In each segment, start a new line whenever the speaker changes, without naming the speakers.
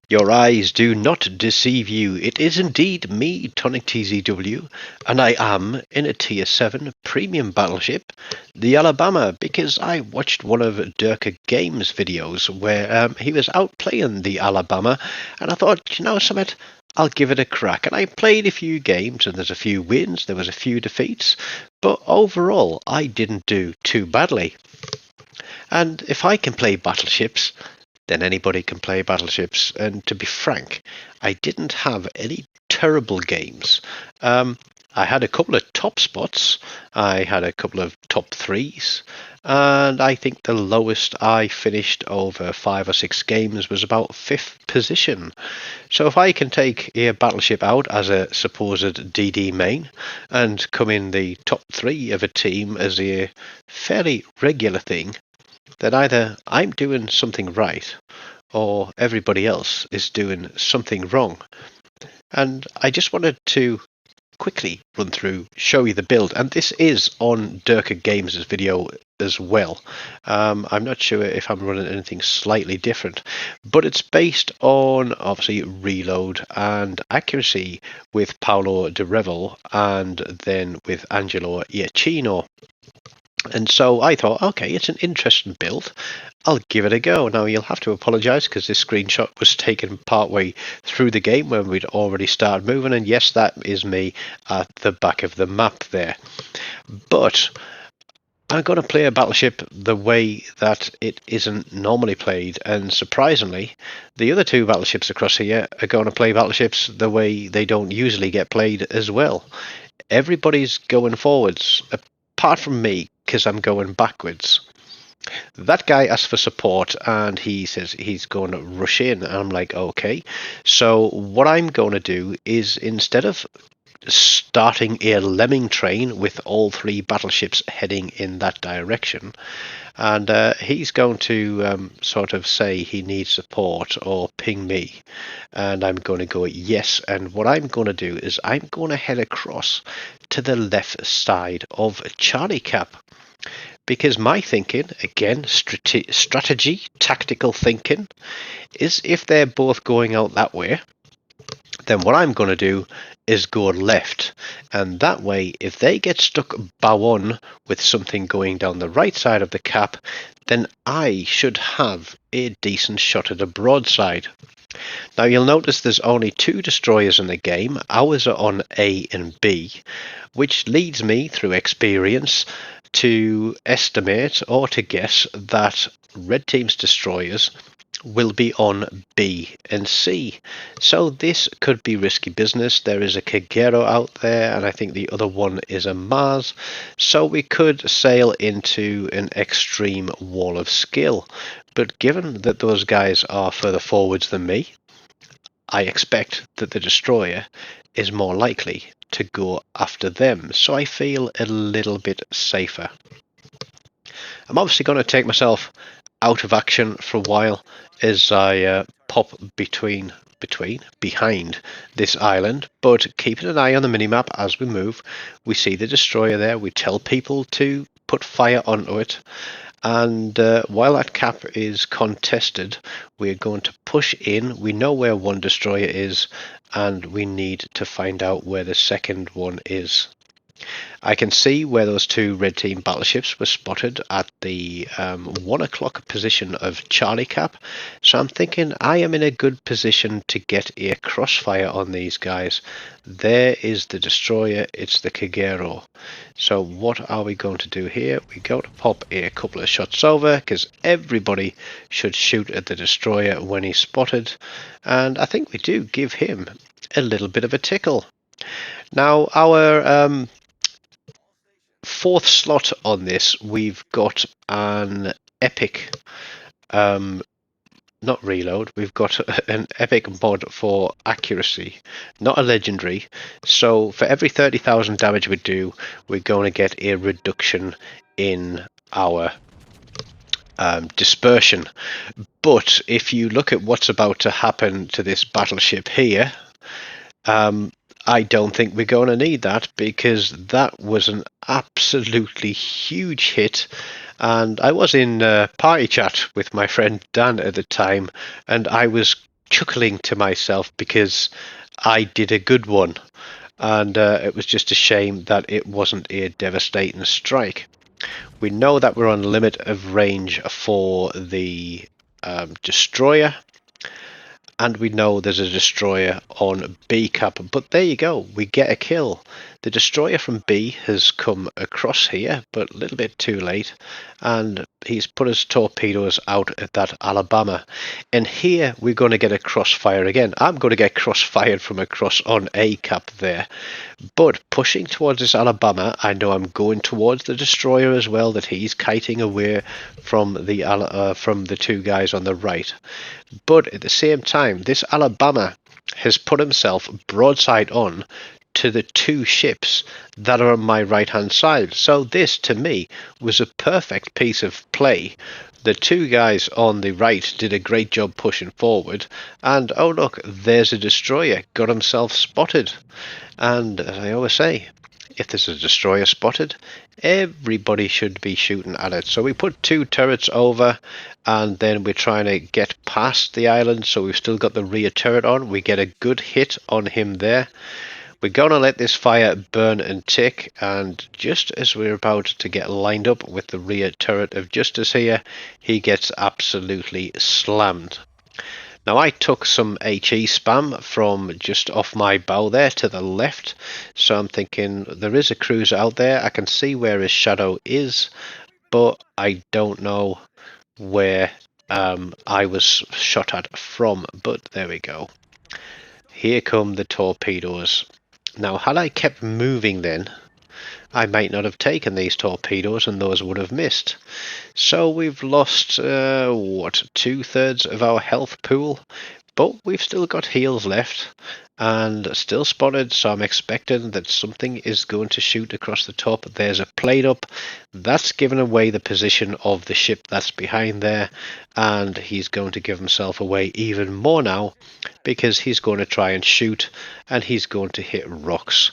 Your eyes do not deceive you. It is indeed me, TONIK TZW, and I am in a Tier 7 premium battleship, the Alabama, because I watched one of Durka Games' videos where he was out playing the Alabama, and I thought, you know, Summit, I'll give it a crack. And I played a few games, and there's a few wins, there was a few defeats, but overall, I didn't do too badly. And if I can play battleships, then anybody can play battleships. And to be frank, I didn't have any terrible games. I had a couple of top spots, I had a couple of top threes, and I think the lowest I finished over 5 or 6 games was about 5th position. So if I can take a battleship out as a supposed DD main and come in the top 3 of a team as a fairly regular thing, then either I'm doing something right or everybody else is doing something wrong. And I just wanted to quickly run through, show you the build, and this is on Durka Games' video as well. I'm not sure if I'm running anything slightly different, but it's based on obviously reload and accuracy with Paolo De Revel and then with Angelo Iacchino. And so I thought, okay, it's an interesting build. I'll give it a go. Now, you'll have to apologise because this screenshot was taken partway through the game when we'd already started moving. And yes, that is me at the back of the map there. But I'm going to play a battleship the way that it isn't normally played. And surprisingly, the other 2 battleships across here are going to play battleships the way they don't usually get played as well. Everybody's going forwards, apart from me, because I'm going backwards. That guy asked for support and he says he's going to rush in, and I'm like, okay. So what I'm going to do is, instead of starting a lemming train with all 3 battleships heading in that direction, and he's going to sort of say he needs support or ping me, and I'm going to go yes. And what I'm going to do is I'm going to head across to the left side of Charlie Cap, because my thinking, again, strategy, tactical thinking, is if they're both going out that way, then what I'm going to do is go left. And that way, if they get stuck bow on with something going down the right side of the cap, then I should have a decent shot at a broadside. Now, you'll notice there's only 2 destroyers in the game. Ours are on A and B, which leads me, through experience, to estimate or to guess that red team's destroyers will be on B and C. So this could be risky business. There is a Kagero out there, and I think the other one is a Mars. So we could sail into an extreme wall of skill. But given that those guys are further forwards than me, I expect that the destroyer is more likely to go after them. So I feel a little bit safer. I'm obviously going to take myself out of action for a while as I pop behind this island, but keeping an eye on the minimap as we move. We see the destroyer there, we tell people to put fire onto it, and while that cap is contested, we're going to push in. We know where one destroyer is, and we need to find out where the second one is. I can see where those 2 red team battleships were spotted at the 1 o'clock position of Charlie Cap, so I'm thinking I am in a good position to get a crossfire on these guys. There is the destroyer, it's the Kagero. So what are we going to do here? We're going to pop a couple of shots over, because everybody should shoot at the destroyer when he's spotted, and I think we do give him a little bit of a tickle. Now, our 4th slot on this, we've got an epic, not reload, we've got an epic mod for accuracy, not a legendary. So for every 30,000 damage we do, we're going to get a reduction in our dispersion. But if you look at what's about to happen to this battleship here, I don't think we're going to need that, because that was an absolutely huge hit. And I was in party chat with my friend Dan at the time, and I was chuckling to myself because I did a good one, and it was just a shame that it wasn't a devastating strike. We know that we're on limit of range for the destroyer, and we know there's a destroyer on B cap, but there you go, we get a kill. The destroyer from B has come across here, but a little bit too late, and he's put his torpedoes out at that Alabama, and here we're going to get a crossfire again. I'm going to get crossfired from across on A cap there, but pushing towards this Alabama, I know I'm going towards the destroyer as well, that he's kiting away from the two guys on the right. But at the same time, this Alabama has put himself broadside on to the two ships that are on my right hand side. So this to me was a perfect piece of play. The two guys on the right did a great job pushing forward, and oh look, there's a destroyer, got himself spotted. And as I always say, if there's a destroyer spotted, everybody should be shooting at it. So we put two turrets over, and then we're trying to get past the island, so we've still got the rear turret on. We get a good hit on him there. We're going to let this fire burn and tick, and just as we're about to get lined up with the rear turret of Justice here, he gets absolutely slammed. Now I took some HE spam from just off my bow there to the left, so I'm thinking there is a cruiser out there. I can see where his shadow is, but I don't know where I was shot at from, but there we go. Here come the torpedoes. Now had I kept moving then, I might not have taken these torpedoes and those would have missed. So we've lost, what, 2/3 of our health pool, but we've still got heals left and still spotted, so I'm expecting that something is going to shoot across the top. There's a plate up, that's given away the position of the ship that's behind there, and he's going to give himself away even more now because he's going to try and shoot and he's going to hit rocks.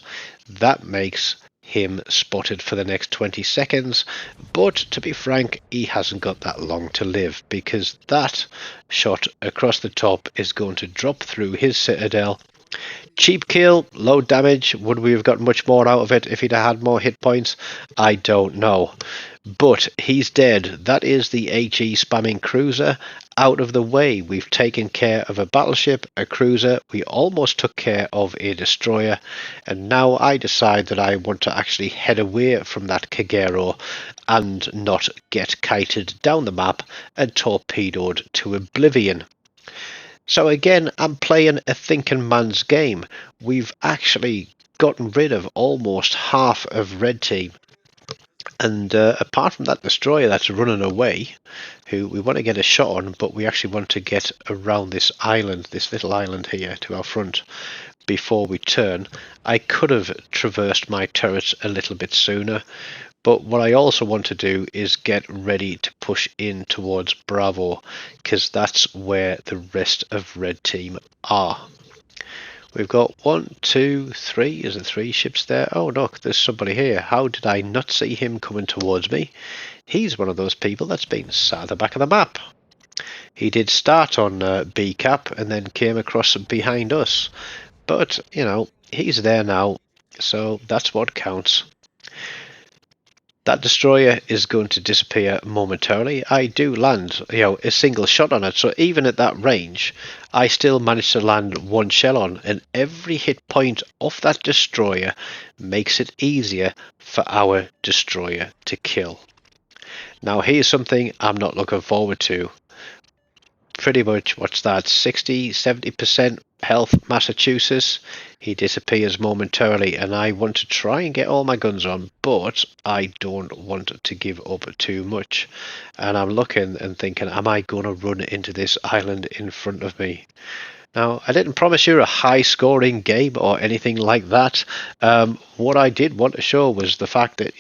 That makes him spotted for the next 20 seconds, but to be frank, he hasn't got that long to live because that shot across the top is going to drop through his citadel. Cheap kill, low damage. Would we have got much more out of it if he'd had more hit points? I don't know. But he's dead. That is the HE spamming cruiser out of the way. We've taken care of a battleship, a cruiser. We almost took care of a destroyer. And now I decide that I want to actually head away from that Kagero and not get kited down the map and torpedoed to oblivion. So again, I'm playing a thinking man's game. We've actually gotten rid of almost half of red team. And apart from that destroyer that's running away, who we want to get a shot on, but we actually want to get around this island, this little island here to our front before we turn. I could have traversed my turrets a little bit sooner, but what I also want to do is get ready to push in towards Bravo, because that's where the rest of red team are. We've got 1, 2, 3. Is there 3 ships there? Oh, look, there's somebody here. How did I not see him coming towards me? He's one of those people that's been sat at the back of the map. He did start on B cap and then came across behind us. But, you know, he's there now, so that's what counts. That destroyer is going to disappear momentarily. I do land, a single shot on it. So even at that range, I still managed to land 1 shell on. And every hit point off that destroyer makes it easier for our destroyer to kill. Now here's something I'm not looking forward to. Pretty much, what's that, 60-70% health Massachusetts. He disappears momentarily, and I want to try and get all my guns on, but I don't want to give up too much. And I'm looking and thinking, am I going to run into this island in front of me? Now, I didn't promise you a high-scoring game or anything like that. What I did want to show was the fact that,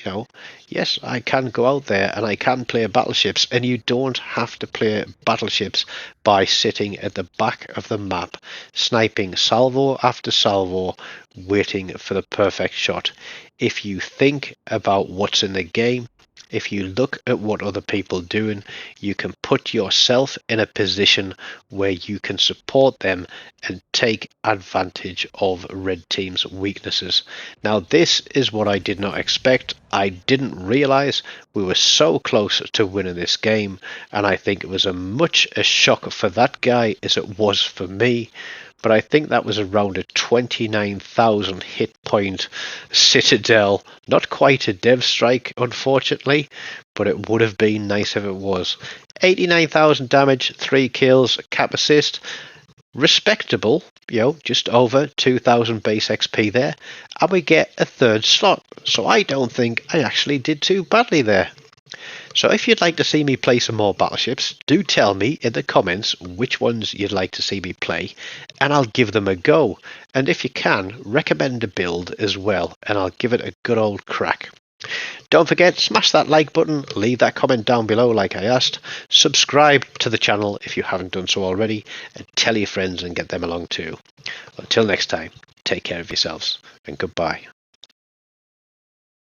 yes, I can go out there and I can play battleships, and you don't have to play battleships by sitting at the back of the map, sniping salvo after salvo, waiting for the perfect shot. If you think about what's in the game, if you look at what other people are doing, you can put yourself in a position where you can support them and take advantage of red team's weaknesses. Now, this is what I did not expect. I didn't realize we were so close to winning this game, and I think it was as much a shock for that guy as it was for me. But I think that was around a 29,000 hit point citadel. Not quite a dev strike, unfortunately, but it would have been nice if it was. 89,000 damage, 3 kills, cap assist. Respectable, just over 2,000 base XP there. And we get a 3rd slot. So I don't think I actually did too badly there. So if you'd like to see me play some more battleships, do tell me in the comments which ones you'd like to see me play, and I'll give them a go. And if you can, recommend a build as well, and I'll give it a good old crack. Don't forget, smash that like button, leave that comment down below like I asked, subscribe to the channel if you haven't done so already, and tell your friends and get them along too. Until next time, take care of yourselves, and goodbye.